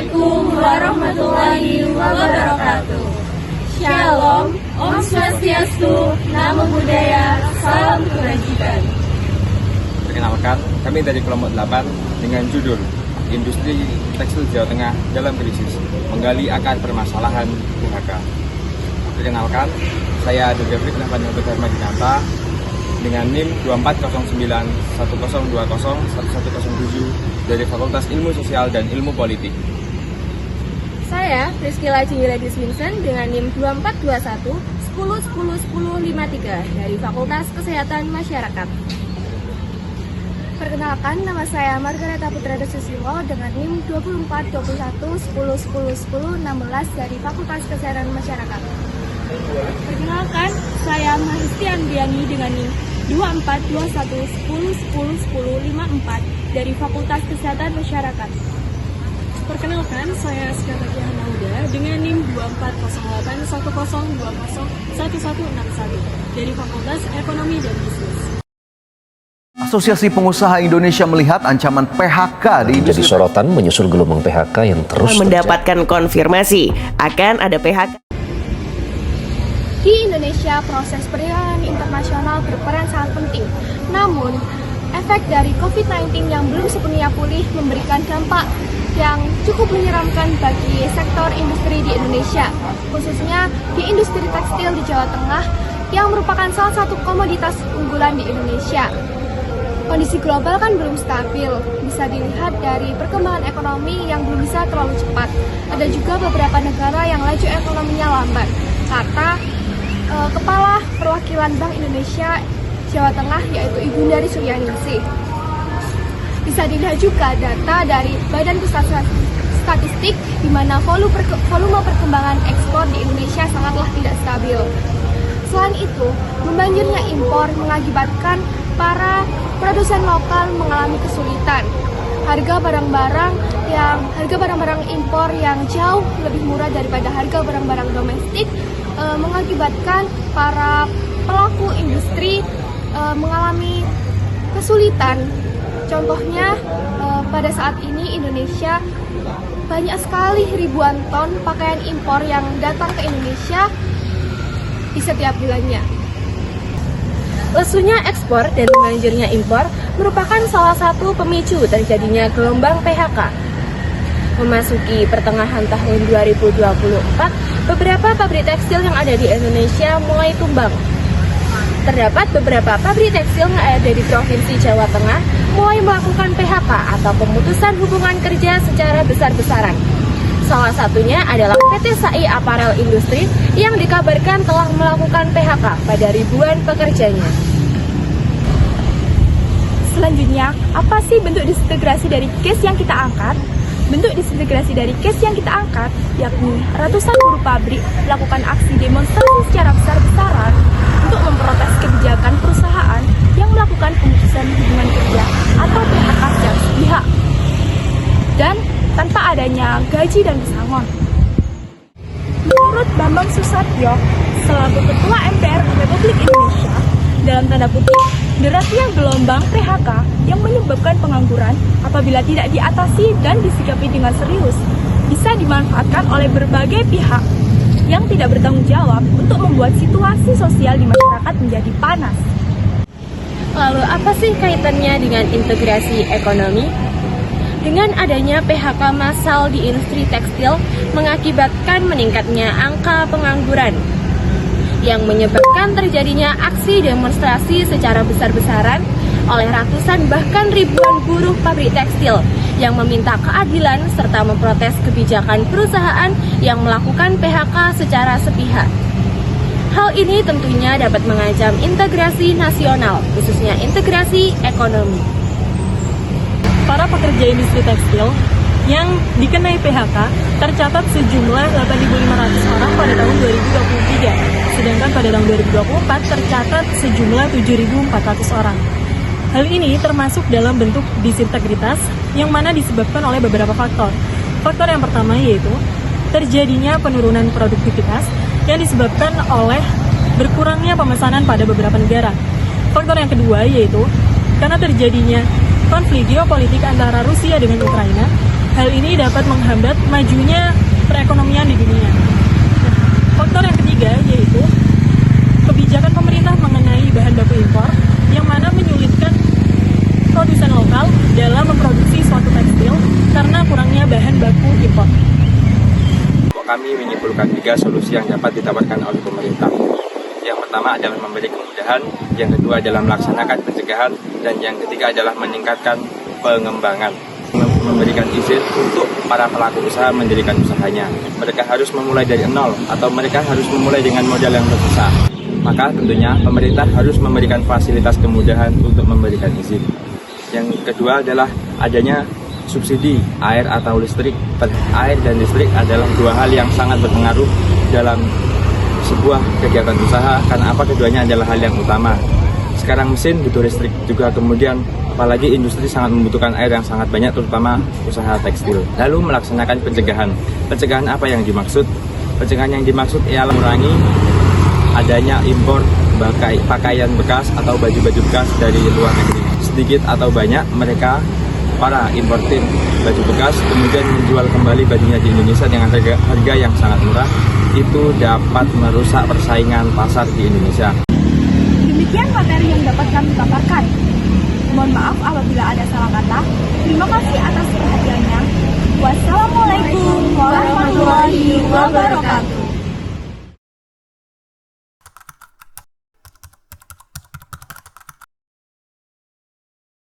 Assalamualaikum warahmatullahi wabarakatuh. Shalom, Om Swastiastu, Namo Buddhaya, Salam Kebajikan. Perkenalkan, kami dari kelompok 8 dengan judul Industri Tekstil Jawa Tengah dalam Krisis, Menggali Akar Permasalahan PHK. Perkenalkan, saya Dr. Fitnah Panjang Dharma Dinata dengan NIM 240910201107 dari Fakultas Ilmu Sosial dan Ilmu Politik. Saya Priscilla Cinggiladis Vincent dengan NIM 242110101053 dari Fakultas Kesehatan Masyarakat. Perkenalkan, nama saya Margareta Putrada Susilo dengan NIM 242110101016 dari Fakultas Kesehatan Masyarakat. Perkenalkan, saya Mahistian Diani dengan NIM 242110101054 dari Fakultas Kesehatan Masyarakat. Perkenalkan, saya Skaragia Hanauda dengan NIM 240810201161 dari Fakultas Ekonomi dan Bisnis. Asosiasi Pengusaha Indonesia melihat ancaman PHK di Jadi sorotan menyusul gelombang PHK yang terus mendapatkan konfirmasi akan ada PHK. Di Indonesia, proses perdagangan internasional berperan sangat penting. Namun, efek dari COVID-19 yang belum sepenuhnya pulih memberikan dampak yang cukup menyeramkan bagi sektor industri di Indonesia, khususnya di industri tekstil di Jawa Tengah yang merupakan salah satu komoditas unggulan di Indonesia. Kondisi global kan belum stabil, bisa dilihat dari perkembangan ekonomi yang belum bisa terlalu cepat. Ada juga beberapa negara yang laju ekonominya lambat, kata Kepala Perwakilan Bank Indonesia Jawa Tengah, yaitu Ibu Dari Suryaningsih. Bisa dilihat juga data dari Badan Pusat Statistik di mana volume perkembangan ekspor di Indonesia sangatlah tidak stabil. Selain itu, membanjirnya impor mengakibatkan para produsen lokal mengalami kesulitan. Harga barang-barang impor yang jauh lebih murah daripada harga barang-barang domestik mengakibatkan para pelaku industri mengalami kesulitan. Contohnya, pada saat ini Indonesia banyak sekali ribuan ton pakaian impor yang datang ke Indonesia di setiap bulannya. Lesunya ekspor dan banjirnya impor merupakan salah satu pemicu terjadinya gelombang PHK. Memasuki pertengahan tahun 2024, beberapa pabrik tekstil yang ada di Indonesia mulai tumbang. Terdapat beberapa pabrik tekstil yang ada di Provinsi Jawa Tengah mulai melakukan PHK atau pemutusan hubungan kerja secara besar-besaran. Salah satunya adalah PT SAI Apparel Industri yang dikabarkan telah melakukan PHK pada ribuan pekerjanya. Selanjutnya, apa sih bentuk disintegrasi dari case yang kita angkat? Bentuk disintegrasi dari case yang kita angkat, yakni ratusan buruh pabrik melakukan aksi demonstrasi secara besar-besaran untuk memprotes kebijakan perusahaan yang melakukan pemutusan hubungan kerja atau PHK secara sepihak dan tanpa adanya gaji dan pesangon. Menurut Bambang Susatyo, selaku Ketua MPR Republik Indonesia, dalam tanda kutip, derasnya gelombang PHK yang menyebabkan pengangguran apabila tidak diatasi dan disikapi dengan serius bisa dimanfaatkan oleh berbagai pihak yang tidak bertanggung jawab untuk membuat situasi sosial di masyarakat menjadi panas. Lalu apa sih kaitannya dengan integrasi ekonomi? Dengan adanya PHK massal di industri tekstil mengakibatkan meningkatnya angka pengangguran yang menyebabkan terjadinya aksi demonstrasi secara besar-besaran oleh ratusan bahkan ribuan buruh pabrik tekstil yang meminta keadilan serta memprotes kebijakan perusahaan yang melakukan PHK secara sepihak. Hal ini tentunya dapat mengancam integrasi nasional, khususnya integrasi ekonomi. Para pekerja industri tekstil yang dikenai PHK tercatat sejumlah 8.500 orang pada tahun 2023, sedangkan pada tahun 2024 tercatat sejumlah 7.400 orang. Hal ini termasuk dalam bentuk disintegritas yang mana disebabkan oleh beberapa faktor. Faktor yang pertama yaitu terjadinya penurunan produktivitas yang disebabkan oleh berkurangnya pemesanan pada beberapa negara. Faktor yang kedua yaitu karena terjadinya konflik geopolitik antara Rusia dengan Ukraina Hal ini dapat menghambat majunya perekonomian di dunia. Nah, faktor yang ketiga yaitu kebijakan pemerintah mengenai bahan baku impor yang mana menyulitkan produsen lokal dalam memproduksi suatu tekstil karena kurangnya bahan baku impor. Kami menyimpulkan 3 solusi yang dapat ditawarkan oleh pemerintah. Yang pertama adalah memberi kemudahan, yang kedua adalah melaksanakan pencegahan, dan yang ketiga adalah meningkatkan pengembangan. Memberikan izin untuk para pelaku usaha mendirikan usahanya. Mereka harus memulai dari nol atau mereka harus memulai dengan modal yang terbesar. Maka tentunya pemerintah harus memberikan fasilitas kemudahan untuk memberikan izin. Yang kedua adalah adanya subsidi air atau listrik. Air dan listrik adalah 2 hal yang sangat berpengaruh dalam sebuah kegiatan usaha karena keduanya adalah hal yang utama. Sekarang mesin butuh listrik juga, kemudian apalagi industri sangat membutuhkan air yang sangat banyak, terutama usaha tekstil. Lalu melaksanakan pencegahan. Pencegahan apa yang dimaksud? Pencegahan yang dimaksud ialah mengurangi adanya impor pakaian bekas atau baju-baju bekas dari luar negeri. Sedikit atau banyak mereka para importir baju bekas kemudian menjual kembali bajunya di Indonesia dengan harga yang sangat murah. Itu dapat merusak persaingan pasar di Indonesia. Demikian materi yang dapat kami paparkan. Mohon maaf apabila ada salah kata. Terima kasih atas perhatiannya. Wassalamualaikum warahmatullahi wabarakatuh.